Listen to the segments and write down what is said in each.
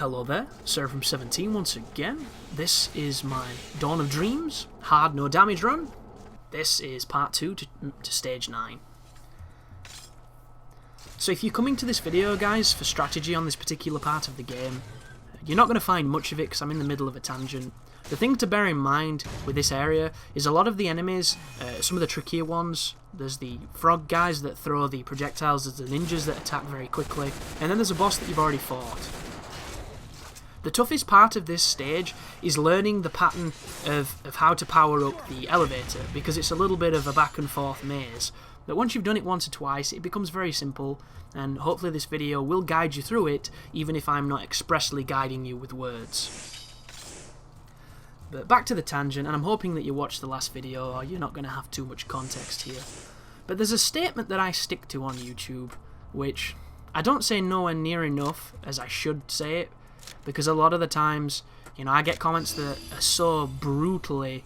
Hello there, Seraphim17 once again. This is my Dawn of Dreams hard no damage run. This is part 2 to stage 9. So if you're coming to this video, guys, for strategy on this particular part of the game, you're not going to find much of it because I'm in the middle of a tangent. The thing to bear in mind with this area is a lot of the enemies, some of the trickier ones, there's the frog guys that throw the projectiles, there's the ninjas that attack very quickly, and then there's a boss that you've already fought. The toughest part of this stage is learning the pattern of how to power up the elevator, because it's a little bit of a back and forth maze. But once you've done it once or twice, it becomes very simple, and hopefully this video will guide you through it, even if I'm not expressly guiding you with words. But back to the tangent, and I'm hoping that you watched the last video, or you're not going to have too much context here. But there's a statement that I stick to on YouTube, which I don't say nowhere near enough as I should say it, because a lot of the times, you know, I get comments that are so brutally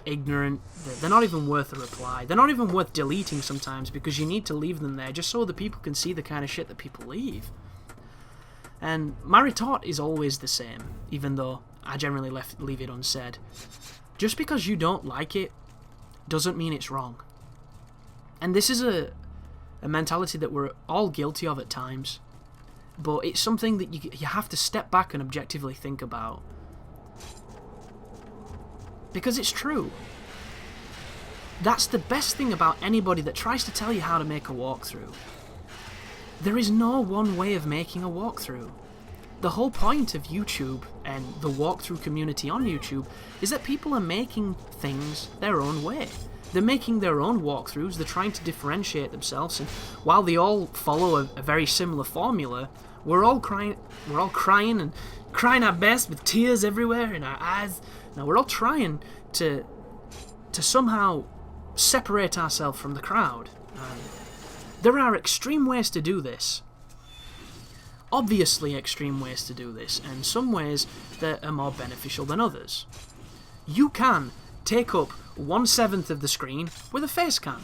ignorant that they're not even worth a reply. They're not even worth deleting sometimes, because you need to leave them there just so the people can see the kind of shit that people leave. And my retort is always the same, even though I generally leave it unsaid. Just because you don't like it doesn't mean it's wrong. And this is a mentality that we're all guilty of at times, but it's something that you have to step back and objectively think about. Because it's true. That's the best thing about anybody that tries to tell you how to make a walkthrough. There is no one way of making a walkthrough. The whole point of YouTube and the walkthrough community on YouTube is that people are making things their own way. They're making their own walkthroughs, they're trying to differentiate themselves, and while they all follow a very similar formula, we're all crying and crying our best with tears everywhere in our eyes. Now we're all trying to somehow separate ourselves from the crowd. There are extreme ways to do this. Obviously extreme ways to do this, and some ways that are more beneficial than others. You can take up 1/7 of the screen with a face cam.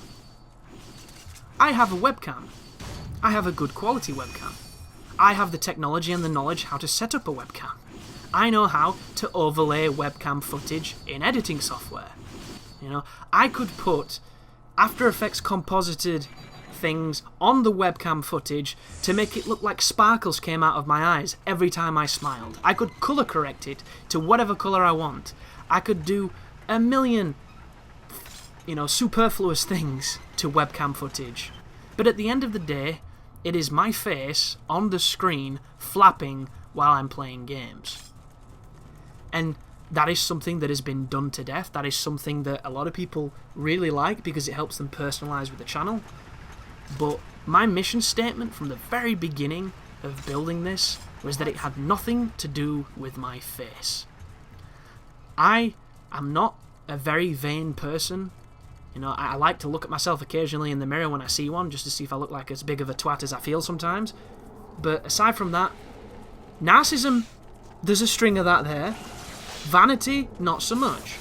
I have a webcam. I have a good quality webcam. I have the technology and the knowledge how to set up a webcam. I know how to overlay webcam footage in editing software. You know, I could put After Effects composited things on the webcam footage to make it look like sparkles came out of my eyes every time I smiled. I could color correct it to whatever color I want. I could do a million, you know, superfluous things to webcam footage. But at the end of the day, it is my face on the screen flapping while I'm playing games. And that is something that has been done to death. That is something that a lot of people really like because it helps them personalize with the channel. But my mission statement from the very beginning of building this was that it had nothing to do with my face. I am not a very vain person. You know, I like to look at myself occasionally in the mirror when I see one, just to see if I look like as big of a twat as I feel sometimes. But aside from that, narcissism, there's a string of that there. Vanity, not so much.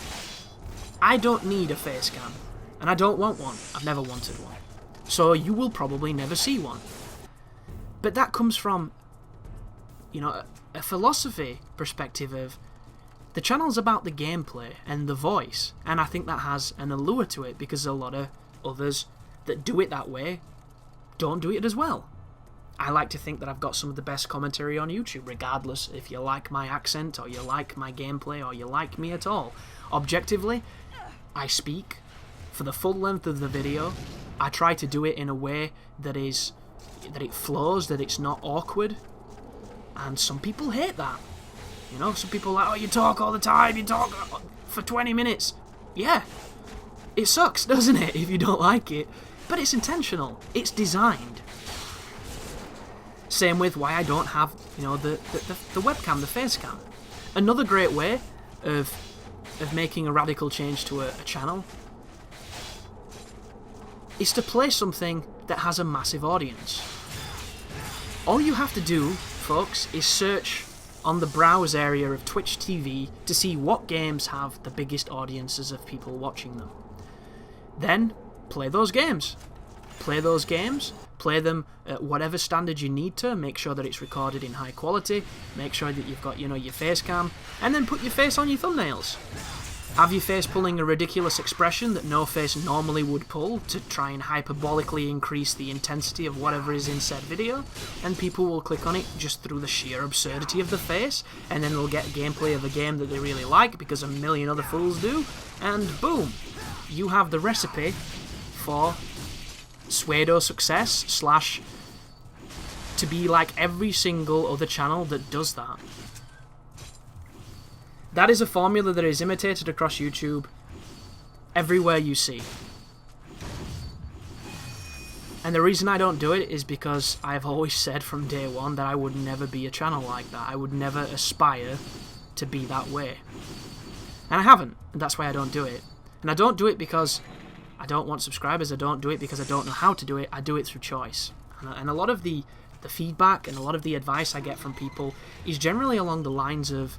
I don't need a face cam, and I don't want one. I've never wanted one. So you will probably never see one. But that comes from, you know, a philosophy perspective of the channel's about the gameplay and the voice, and I think that has an allure to it because a lot of others that do it that way don't do it as well. I like to think that I've got some of the best commentary on YouTube, regardless if you like my accent or you like my gameplay or you like me at all. Objectively, I speak for the full length of the video. I try to do it in a way that it flows, that it's not awkward, and some people hate that. You know, some people are like, oh, you talk all the time, you talk for 20 minutes. Yeah, it sucks, doesn't it, if you don't like it? But it's intentional, it's designed. Same with why I don't have, you know, the webcam, the face cam. Another great way of making a radical change to a channel is to play something that has a massive audience. All you have to do, folks, is search on the browse area of Twitch TV to see what games have the biggest audiences of people watching them. Then, play those games. play those games, play them at whatever standard you need to, make sure that it's recorded in high quality, make sure that you've got, you know, your face cam, and then put your face on your thumbnails. Have your face pulling a ridiculous expression that no face normally would pull to try and hyperbolically increase the intensity of whatever is in said video, and people will click on it just through the sheer absurdity of the face, and then they'll get gameplay of a game that they really like because a million other fools do, and boom, you have the recipe for pseudo success / to be like every single other channel that does that. That is a formula that is imitated across YouTube everywhere you see. And the reason I don't do it is because I've always said from day one that I would never be a channel like that. I would never aspire to be that way. And I haven't, and that's why I don't do it. And I don't do it because I don't want subscribers, I don't do it because I don't know how to do it, I do it through choice. And a lot of the feedback and a lot of the advice I get from people is generally along the lines of,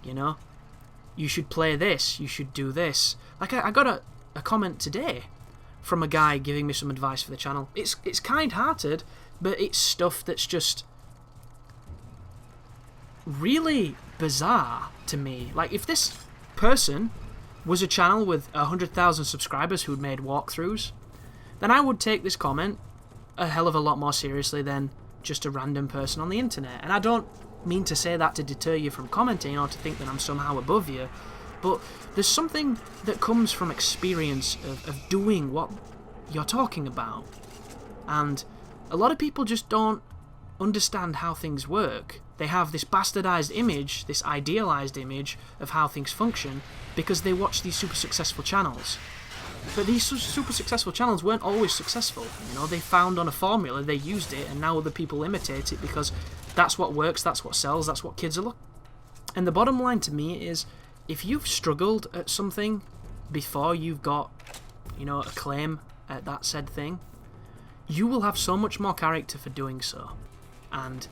you know, you should play this, you should do this. Like, I got a comment today from a guy giving me some advice for the channel. It's kind-hearted, but it's stuff that's just really bizarre to me. Like, if this person was a channel with 100,000 subscribers who'd made walkthroughs, then I would take this comment a hell of a lot more seriously than just a random person on the internet. And I don't mean to say that to deter you from commenting or to think that I'm somehow above you, but there's something that comes from experience of doing what you're talking about. And a lot of people just don't understand how things work. They have this bastardized image, this idealized image of how things function because they watch these super successful channels. But these super successful channels weren't always successful. You know, they found on a formula, they used it, and now other people imitate it because that's what works, that's what sells, that's what kids are looking. And the bottom line to me is, if you've struggled at something before you've got, you know, acclaim at that said thing, you will have so much more character for doing so. And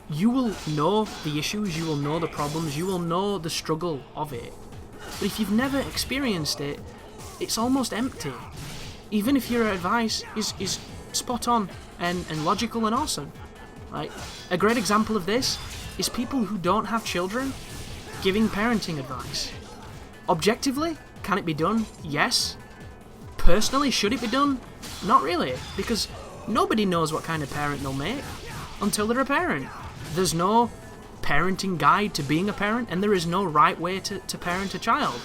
you will know the issues, you will know the problems, you will know the struggle of it. But if you've never experienced it, it's almost empty. Even if your advice is spot on and logical and awesome. Like, a great example of this is people who don't have children giving parenting advice. Objectively, can it be done? Yes. Personally, should it be done? Not really, because nobody knows what kind of parent they'll make until they're a parent. There's no parenting guide to being a parent, and there is no right way to parent a child.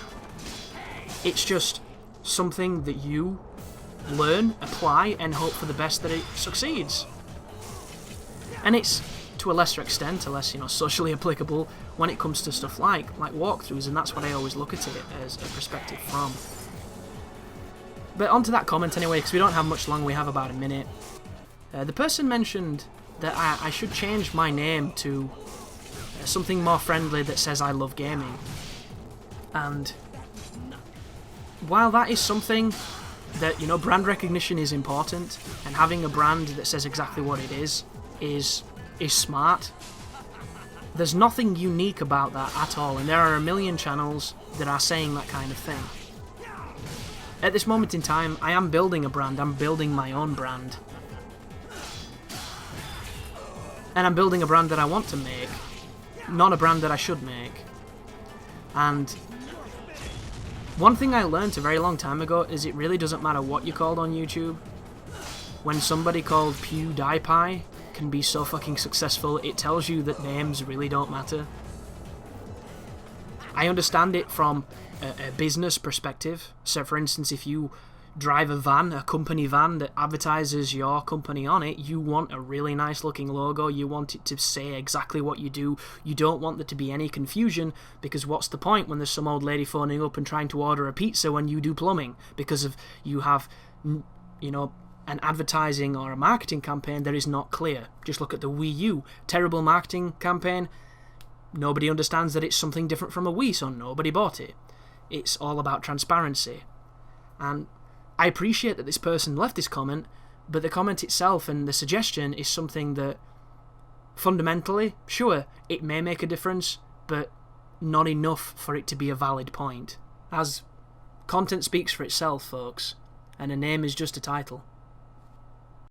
It's just something that you learn, apply, and hope for the best that it succeeds. And it's, to a lesser extent, less, you know, socially applicable when it comes to stuff like walkthroughs, and that's what I always look at it as a perspective from. But onto that comment anyway, because we don't have much longer, we have about a minute. The person mentioned that I should change my name to something more friendly that says I love gaming. And while that is something that, you know, brand recognition is important, and having a brand that says exactly what it is smart, there's nothing unique about that at all, and there are a million channels that are saying that kind of thing. At this moment in time, I am building a brand, I'm building my own brand. And I'm building a brand that I want to make, not a brand that I should make. And one thing I learned a very long time ago is it really doesn't matter what you're called on YouTube. When somebody called PewDiePie can be so fucking successful, it tells you that names really don't matter. I understand it from a business perspective. So for instance, if you drive a van, a company van that advertises your company on it, you want a really nice looking logo, you want it to say exactly what you do, you don't want there to be any confusion, because what's the point when there's some old lady phoning up and trying to order a pizza when you do plumbing, because of you have, you know, an advertising or a marketing campaign that is not clear. Just look at the Wii U, terrible marketing campaign, nobody understands that it's something different from a Wii, so nobody bought it. It's all about transparency. And I appreciate that this person left this comment, but the comment itself and the suggestion is something that fundamentally, sure, it may make a difference, but not enough for it to be a valid point. As content speaks for itself, folks, and a name is just a title.